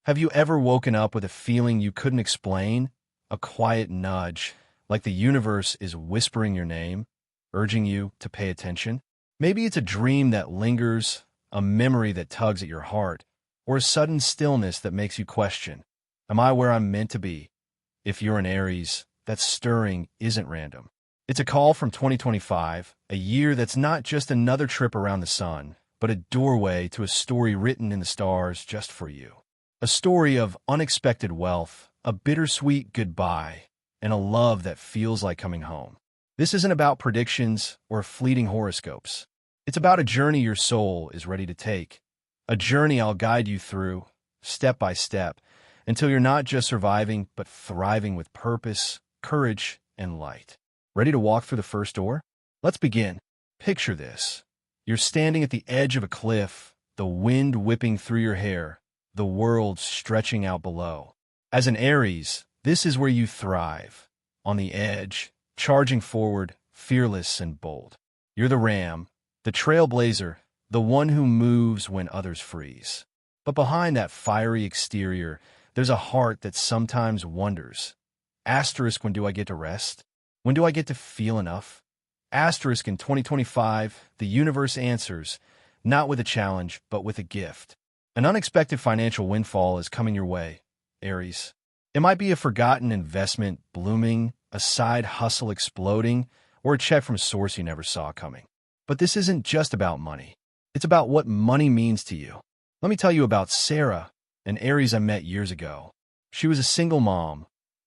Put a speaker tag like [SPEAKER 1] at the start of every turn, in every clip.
[SPEAKER 1] Have you ever woken up with a feeling you couldn't explain? A quiet nudge, like the universe is whispering your name, urging you to pay attention? Maybe it's a dream that lingers, a memory that tugs at your heart, or a sudden stillness that makes you question, am I where I'm meant to be? If you're an Aries, that stirring isn't random. It's a call from 2025, a year that's not just another trip around the sun, but a doorway to a story written in the stars just for you. A story of unexpected wealth, a bittersweet goodbye, and a love that feels like coming home. This isn't about predictions or fleeting horoscopes. It's about a journey your soul is ready to take, a journey I'll guide you through, step by step, until you're not just surviving, but thriving with purpose, courage, and light. Ready to walk through the first door? Let's begin. Picture this. You're standing at the edge of a cliff, the wind whipping through your hair, the world stretching out below. As an Aries, this is where you thrive. On the edge, charging forward, fearless and bold. You're the ram, the trailblazer, the one who moves when others freeze. But behind that fiery exterior, there's a heart that sometimes wonders. Asterisk, when do I get to rest? When do I get to feel enough? Asterisk, in 2025, the universe answers, not with a challenge, but with a gift. An unexpected financial windfall is coming your way, Aries. It might be a forgotten investment blooming, a side hustle exploding, or a check from a source you never saw coming. But this isn't just about money. It's about what money means to you. Let me tell you about Sarah, an Aries I met years ago. She was a single mom,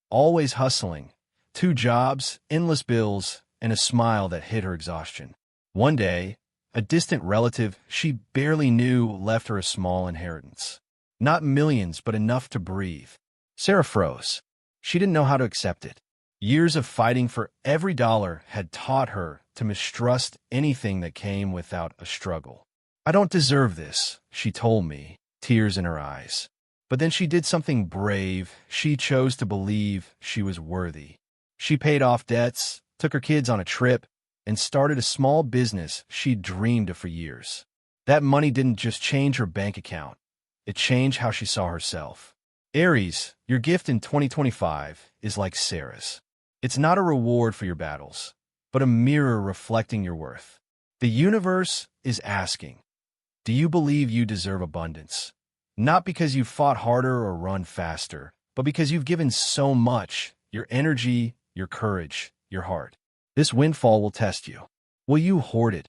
[SPEAKER 1] always hustling, 2 jobs, endless bills, and a smile that hid her exhaustion. One day, a distant relative she barely knew left her a small inheritance. Not millions, but enough to breathe. Sarah froze. She didn't know how to accept it. Years of fighting for every dollar had taught her to mistrust anything that came without a struggle. I don't deserve this, she told me, tears in her eyes. But then she did something brave. She chose to believe she was worthy. She paid off debts, took her kids on a trip, and started a small business she'd dreamed of for years. That money didn't just change her bank account. It changed how she saw herself. Aries, your gift in 2025 is like Sarah's. It's not a reward for your battles, but a mirror reflecting your worth. The universe is asking, do you believe you deserve abundance? Not because you've fought harder or run faster, but because you've given so much, your energy, your courage, your heart. This windfall will test you. Will you hoard it,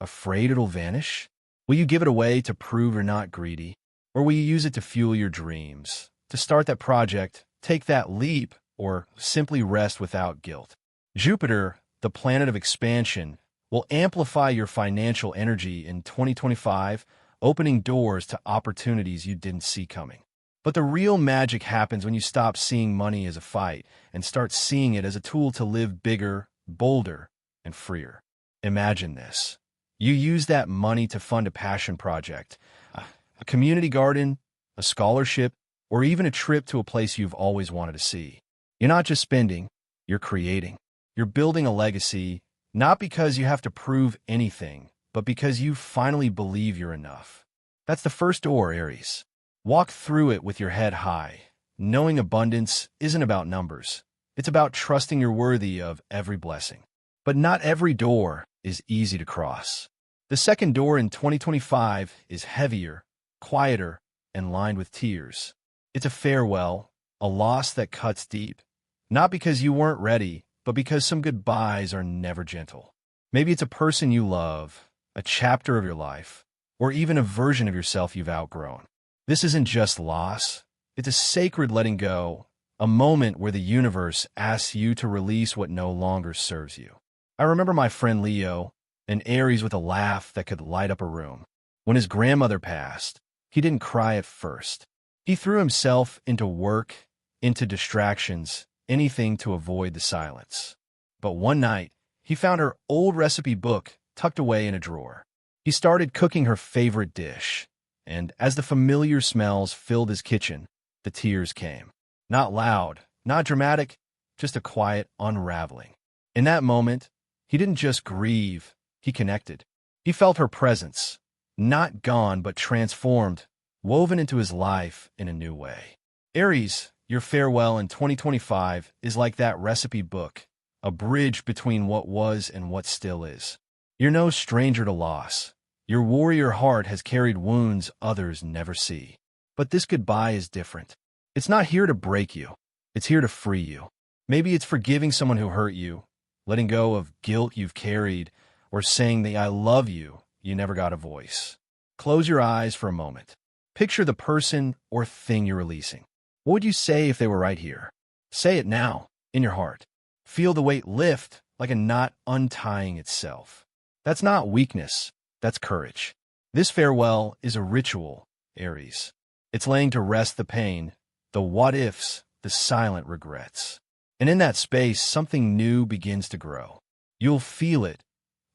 [SPEAKER 1] afraid it'll vanish? Will you give it away to prove you're not greedy? Or will you use it to fuel your dreams, to start that project, take that leap, or simply rest without guilt? Jupiter, the planet of expansion, will amplify your financial energy in 2025, opening doors to opportunities you didn't see coming. But the real magic happens when you stop seeing money as a fight and start seeing it as a tool to live bigger, bolder, and freer. Imagine this. You use that money to fund a passion project, a community garden, a scholarship, or even a trip to a place you've always wanted to see. You're not just spending, you're creating. You're building a legacy, not because you have to prove anything, but because you finally believe you're enough. That's the first door, Aries. Walk through it with your head high, knowing abundance isn't about numbers. It's about trusting you're worthy of every blessing. But not every door is easy to cross. The second door in 2025 is heavier, quieter, and lined with tears. It's a farewell, a loss that cuts deep. Not because you weren't ready, but because some goodbyes are never gentle. Maybe it's a person you love, a chapter of your life, or even a version of yourself you've outgrown. This isn't just loss. It's a sacred letting go, a moment where the universe asks you to release what no longer serves you. I remember my friend Leo, an Aries with a laugh that could light up a room. When his grandmother passed, he didn't cry at first. He threw himself into work, into distractions, anything to avoid the silence. But one night, he found her old recipe book tucked away in a drawer. He started cooking her favorite dish, and as the familiar smells filled his kitchen, the tears came. Not loud, not dramatic, just a quiet unraveling. In that moment, he didn't just grieve, he connected. He felt her presence, not gone but transformed, woven into his life in a new way. Aries, your farewell in 2025 is like that recipe book, a bridge between what was and what still is. You're no stranger to loss. Your warrior heart has carried wounds others never see. But this goodbye is different. It's not here to break you. It's here to free you. Maybe it's forgiving someone who hurt you, letting go of guilt you've carried, or saying the "I love you" you never got a voice. Close your eyes for a moment. Picture the person or thing you're releasing. What would you say if they were right here? Say it now, in your heart. Feel the weight lift like a knot untying itself. That's not weakness, that's courage. This farewell is a ritual, Aries. It's laying to rest the pain, the what-ifs, the silent regrets. And in that space, something new begins to grow. You'll feel it.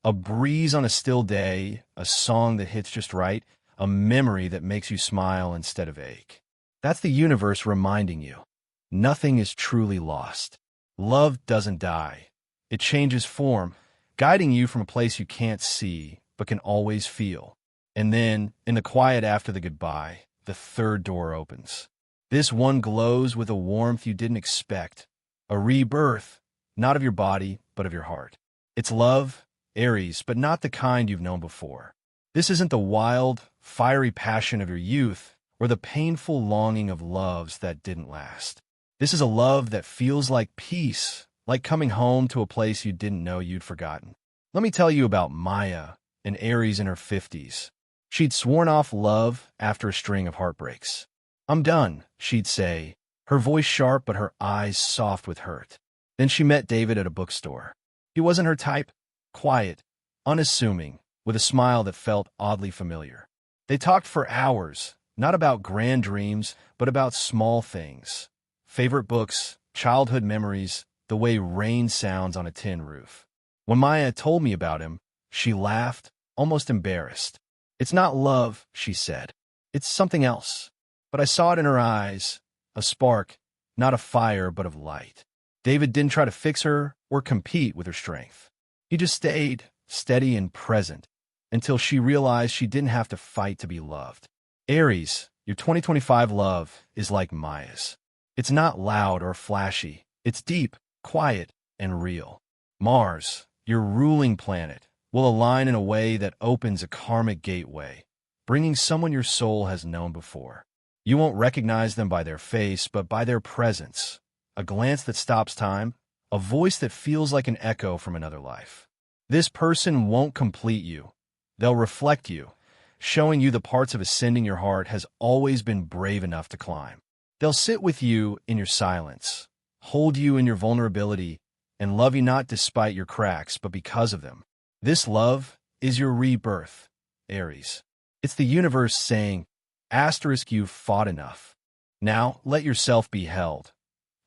[SPEAKER 1] A breeze on a still day, a song that hits just right, a memory that makes you smile instead of ache. That's the universe reminding you. Nothing is truly lost. Love doesn't die. It changes form, guiding you from a place you can't see, but can always feel. And then, in the quiet after the goodbye, the third door opens. This one glows with a warmth you didn't expect. A rebirth, not of your body, but of your heart. It's love, Aries, but not the kind you've known before. This isn't the wild, fiery passion of your youth, or the painful longing of loves that didn't last. This is a love that feels like peace, like coming home to a place you didn't know you'd forgotten. Let me tell you about Maya, an Aries in her 50s. She'd sworn off love after a string of heartbreaks. "I'm done," she'd say, her voice sharp but her eyes soft with hurt. Then she met David at a bookstore. He wasn't her type, quiet, unassuming, with a smile that felt oddly familiar. They talked for hours, not about grand dreams, but about small things. Favorite books, childhood memories, the way rain sounds on a tin roof. When Maya told me about him, she laughed, almost embarrassed. "It's not love," she said. "It's something else." But I saw it in her eyes, a spark, not a fire, but of light. David didn't try to fix her or compete with her strength. He just stayed, steady and present, until she realized she didn't have to fight to be loved. Aries, your 2025 love is like Maya's. It's not loud or flashy. It's deep, quiet, and real. Mars, your ruling planet, will align in a way that opens a karmic gateway, bringing someone your soul has known before. You won't recognize them by their face, but by their presence. A glance that stops time, a voice that feels like an echo from another life. This person won't complete you. They'll reflect you, showing you the parts of ascending your heart has always been brave enough to climb. They'll sit with you in your silence, hold you in your vulnerability, and love you not despite your cracks, but because of them. This love is your rebirth, Aries. It's the universe saying, asterisk, you've fought enough. Now let yourself be held.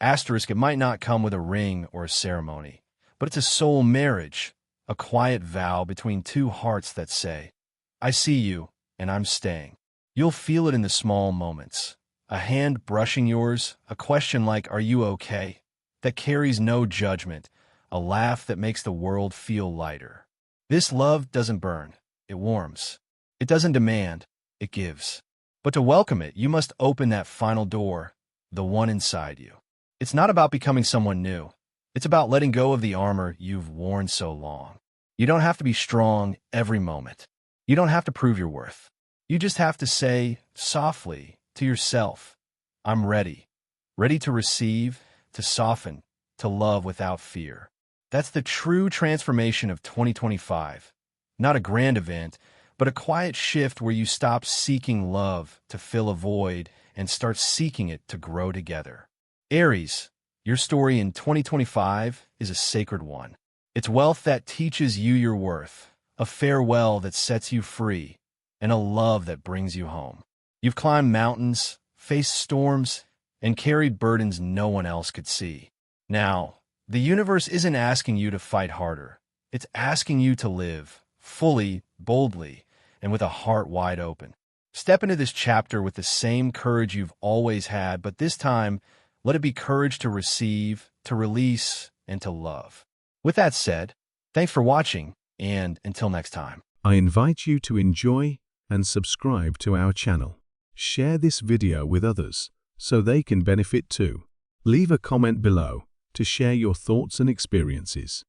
[SPEAKER 1] Asterisk, it might not come with a ring or a ceremony, but it's a soul marriage, a quiet vow between two hearts that say, I see you, and I'm staying. You'll feel it in the small moments. A hand brushing yours, a question like, are you okay? That carries no judgment, a laugh that makes the world feel lighter. This love doesn't burn, it warms. It doesn't demand, it gives. But to welcome it, you must open that final door, the one inside you. It's not about becoming someone new. It's about letting go of the armor you've worn so long. You don't have to be strong every moment. You don't have to prove your worth. You just have to say, softly, to yourself, I'm ready. Ready to receive, to soften, to love without fear. That's the true transformation of 2025. Not a grand event, but a quiet shift where you stop seeking love to fill a void and start seeking it to grow together. Aries, your story in 2025 is a sacred one. It's wealth that teaches you your worth, a farewell that sets you free, and a love that brings you home. You've climbed mountains, faced storms, and carried burdens no one else could see. Now, the universe isn't asking you to fight harder. It's asking you to live, fully, boldly, and with a heart wide open. Step into this chapter with the same courage you've always had, but this time, let it be courage to receive, to release, and to love. With that said, thanks for watching, and until next time.
[SPEAKER 2] I invite you to enjoy and subscribe to our channel. Share this video with others so they can benefit too. Leave a comment below to share your thoughts and experiences.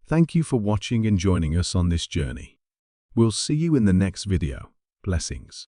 [SPEAKER 2] Thank you for watching and joining us on this journey. We'll see you in the next video. Blessings.